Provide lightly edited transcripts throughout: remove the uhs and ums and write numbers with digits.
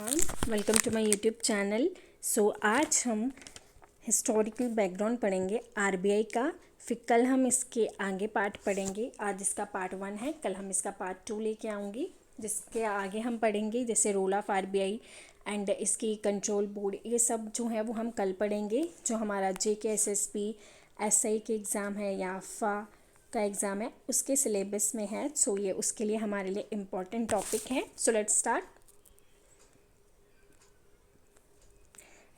Welcome to my YouTube channel. आज हम historical background पढ़ेंगे आरबीआई का। फिर कल हम इसके आगे पार्ट पढ़ेंगे। आज इसका पार्ट 1 है, कल हम इसका पार्ट 2 लेके आऊँगी, जिसके आगे हम पढ़ेंगे जैसे रोल ऑफ आरबीआई एंड इसकी कंट्रोल बोर्ड। ये सब जो है वो हम कल पढ़ेंगे। जो हमारा जेके एसएसबी एसआई के एग्ज़ाम है या फा का एग्ज़ाम है उसके सिलेबस में है। ये उसके लिए हमारे लिए इम्पॉर्टेंट टॉपिक है। Let's start.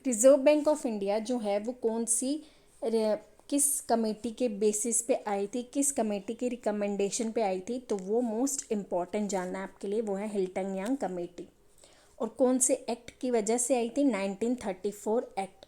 Reserve bank of India जो है वो किस कमेटी के बेसिस पे आई थी, किस कमेटी की रिकमेंडेशन पे आई थी, तो वो मोस्ट इम्पॉर्टेंट जानना है आपके लिए। वो है हिल्टन यांग कमेटी। और कौन से एक्ट की वजह से आई थी? 1934 act,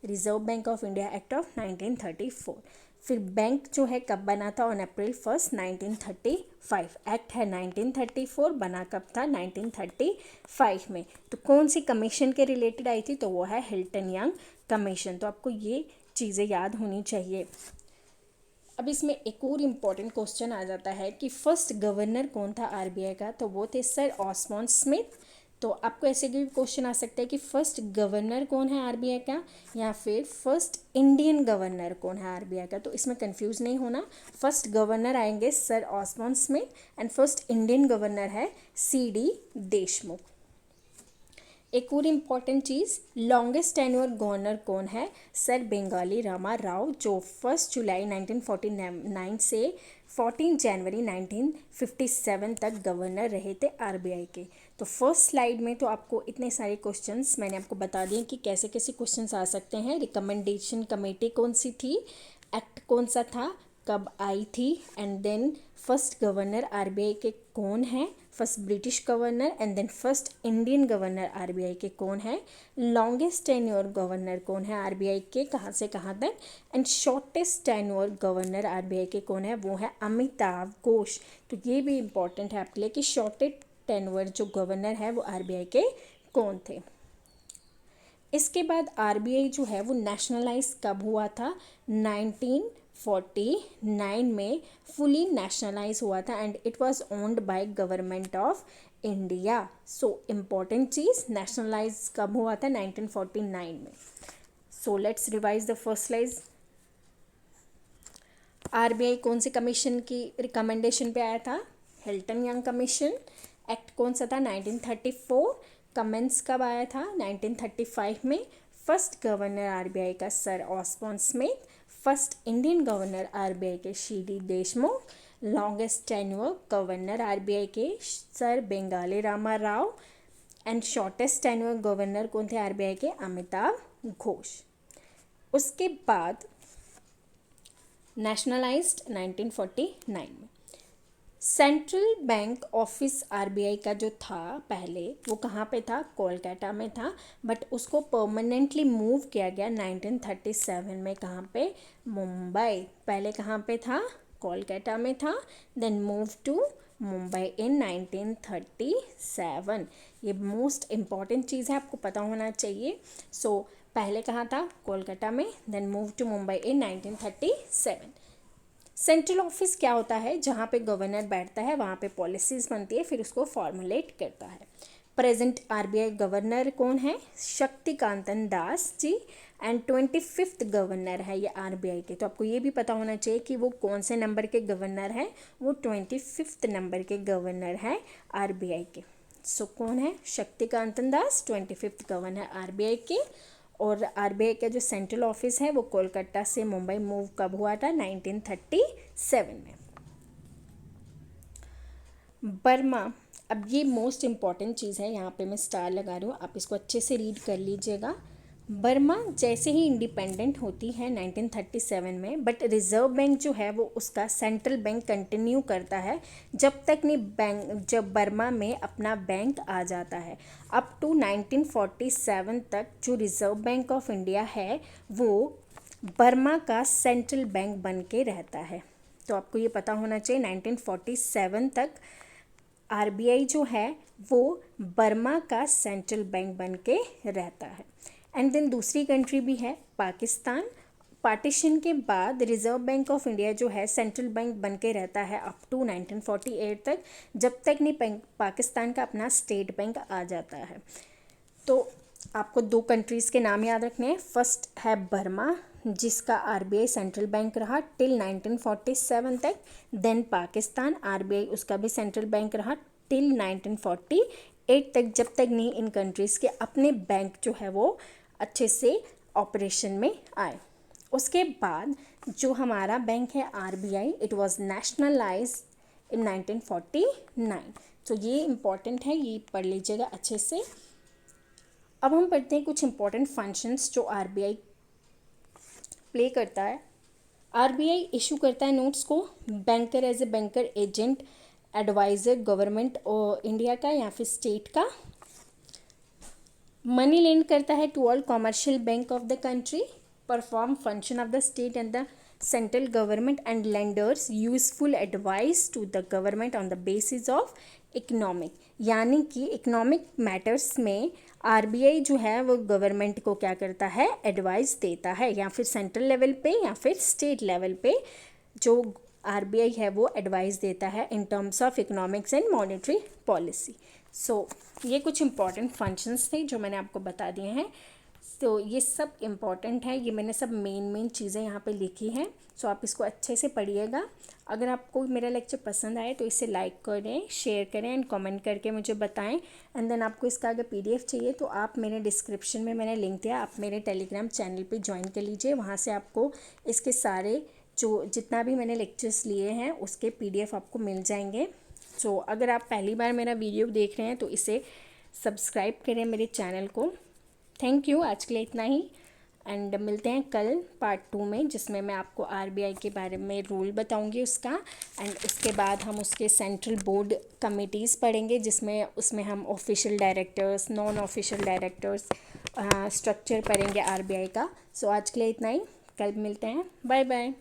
reserve bank of India act of 1934। फिर बैंक जो है कब बना था? On April 1 1935। एक्ट है 1934, बना कब था? 1935 में। तो कौन सी कमीशन के रिलेटेड आई थी? तो वो है हिल्टन यांग कमीशन। तो आपको ये चीज़ें याद होनी चाहिए। अब इसमें एक और इम्पॉर्टेंट क्वेश्चन आ जाता है कि फर्स्ट गवर्नर कौन था आरबीआई का? तो वो थे सर ऑस्बॉर्न स्मिथ। तो आपको ऐसे भी क्वेश्चन आ सकता है कि फर्स्ट गवर्नर कौन है आरबीआई का, या फिर फर्स्ट इंडियन गवर्नर कौन है आरबीआई का। तो इसमें कंफ्यूज नहीं होना। फर्स्ट गवर्नर आएंगे sir Osborne Smith and first Indian governor है सीडी देशमुख। एक और इम्पॉर्टेंट चीज़, लॉन्गेस्ट टेन्योर गवर्नर कौन है? सर बेंगाली रामा राव, जो 1 जुलाई 1949 से 14 जनवरी 1957 तक गवर्नर रहे थे आरबीआई के। तो फर्स्ट स्लाइड में तो आपको इतने सारे क्वेश्चंस मैंने आपको बता दिए कि कैसे कैसे क्वेश्चंस आ सकते हैं। रिकमेंडेशन कमेटी कौन सी थी, एक्ट कौन सा था, कब आई थी, and then first governor RBI के कौन है, first British governor, and then first Indian governor RBI के कौन है, लॉन्गेस्ट टेन्योर गवर्नर कौन है आरबीआई के, कहाँ से कहाँ तक, and shortest tenure governor RBI के कौन है? वो है अमिताभ घोष। तो ये भी इम्पॉर्टेंट है आपके लिए कि शॉर्टेस्ट टेन्योर जो गवर्नर है वो आरबीआई के कौन थे। इसके बाद आरबीआई जो है वो नेशनलाइज कब हुआ था? 1949 में फुली नेशनलाइज हुआ था and it was owned by government of India. So important cheese, nationalise कब हुआ था? 1949 में। Let's revise the first slide. RBI कौन सी कमीशन की रिकमेंडेशन पे आया था? Hilton young commission. एक्ट कौन सा था? 1934। कमेंस कब आया था? 1935 में। फर्स्ट गवर्नर आरबीआई का sir Osborne Smith. First Indian governor RBI के C D Deshmukh. Longest tenure governor RBI के sir Benegal Rama Rau. And shortest tenure governor कौन थे आरबीआई के? अमिताभ घोष। उसके बाद नेशनलाइज्ड 1949 में। सेंट्रल बैंक ऑफिस आरबीआई का जो था पहले, वो कहाँ पे था? कोलकाता में था, बट उसको परमानेंटली मूव किया गया 1937 में। कहाँ पे? मुंबई। पहले कहाँ पे था? कोलकाता में था, then move to Mumbai in 1937। ये मोस्ट इम्पॉर्टेंट चीज़ है, आपको पता होना चाहिए। पहले कहाँ था? कोलकाता में, then move to Mumbai in 1937। Central office क्या होता है? जहाँ पे गवर्नर बैठता है वहाँ पे पॉलिसीज़ बनती है, फिर उसको फॉर्मुलेट करता है। प्रेजेंट आरबीआई गवर्नर कौन है? शक्तिकांतन Das ji. And 25th governor है ये आरबीआई के। तो आपको ये भी पता होना चाहिए कि वो कौन से नंबर के गवर्नर हैं। वो 25th नंबर के गवर्नर हैं आरबीआई के। कौन है? शक्तिकांतन दास, 25th गवर्नर आरबीआई के। और आरबीआई का जो सेंट्रल ऑफिस है वो कोलकाता से मुंबई मूव कब हुआ था? 1937 में। बर्मा, अब ये मोस्ट इम्पॉर्टेंट चीज़ है, यहाँ पे मैं स्टार लगा रही हूँ, आप इसको अच्छे से रीड कर लीजिएगा। बर्मा जैसे ही इंडिपेंडेंट होती है 1937 में, बट रिजर्व बैंक जो है वो उसका सेंट्रल बैंक कंटिन्यू करता है जब तक नहीं जब बर्मा में अपना बैंक आ जाता है। अप टू 1947 तक जो रिजर्व बैंक ऑफ इंडिया है वो बर्मा का सेंट्रल बैंक बन के रहता है। तो आपको ये पता होना चाहिए 1947 तक आरबीआई जो है वो बर्मा का सेंट्रल बैंक बन के रहता है। एंड देन दूसरी कंट्री भी है पाकिस्तान। पार्टीशन के बाद रिजर्व बैंक ऑफ इंडिया जो है सेंट्रल बैंक बन के रहता है अप टू 1948 तक, जब तक नहीं पाकिस्तान का अपना स्टेट बैंक आ जाता है। तो आपको 2 कंट्रीज़ के नाम याद रखने हैं। फर्स्ट है बर्मा, जिसका आरबीआई सेंट्रल बैंक रहा टिल 1947 तक। देन पाकिस्तान, आरबीआई उसका भी सेंट्रल बैंक रहा टिल 1948 तक, जब तक नहीं इन कंट्रीज़ के अपने बैंक जो है वो अच्छे से ऑपरेशन में आए। उसके बाद जो हमारा बैंक है आरबीआई, इट वाज नेशनलाइज इन 1949। तो ये इम्पॉर्टेंट है, ये पढ़ लीजिएगा अच्छे से। अब हम पढ़ते हैं कुछ इंपॉर्टेंट फंक्शंस जो आरबीआई प्ले करता है। आरबीआई इशू करता है नोट्स को, banker as a banker, agent, adviser government और इंडिया का या फिर स्टेट का। मनी लेंड करता है to all commercial bank of the country, perform function of the state and the central government and lenders useful advice to the government on the basis of economic. यानी कि economic matters में RBI जो है वो government को क्या करता है, एडवाइस देता है, या फिर सेंट्रल लेवल पे या फिर स्टेट लेवल पे जो आरबीआई है वो एडवाइस देता है in terms of economics and monetary policy. So ये कुछ इंपॉर्टेंट फंक्शंस थे जो मैंने आपको बता दिए हैं। तो ये सब इम्पॉर्टेंट है, ये मैंने सब मेन चीज़ें यहाँ पे लिखी हैं। सो आप इसको अच्छे से पढ़िएगा। अगर आपको मेरा लेक्चर पसंद आए तो इसे लाइक करें, शेयर करें एंड कमेंट करके मुझे बताएं। एंड देन आपको इसका अगर पीडीएफ चाहिए तो आप मेरे डिस्क्रिप्शन में मैंने लिंक दिया, आप मेरे टेलीग्राम चैनल पे ज्वाइन कर लीजिए। वहाँ से आपको इसके सारे जो जितना भी मैंने लेक्चर्स लिए हैं उसके पीडीएफ आपको मिल जाएंगे। सो अगर आप पहली बार मेरा वीडियो देख रहे हैं तो इसे सब्सक्राइब करें मेरे चैनल को। थैंक यू, आज के लिए इतना ही। एंड मिलते हैं कल पार्ट 2 में, जिसमें मैं आपको आरबीआई के बारे में रूल बताऊंगी उसका। एंड उसके बाद हम उसके सेंट्रल बोर्ड कमिटीज़ पढ़ेंगे, जिसमें उसमें हम official directors, non official directors, structure पढ़ेंगे आरबीआई का। सो आज के लिए इतना ही, कल मिलते हैं, बाय बाय।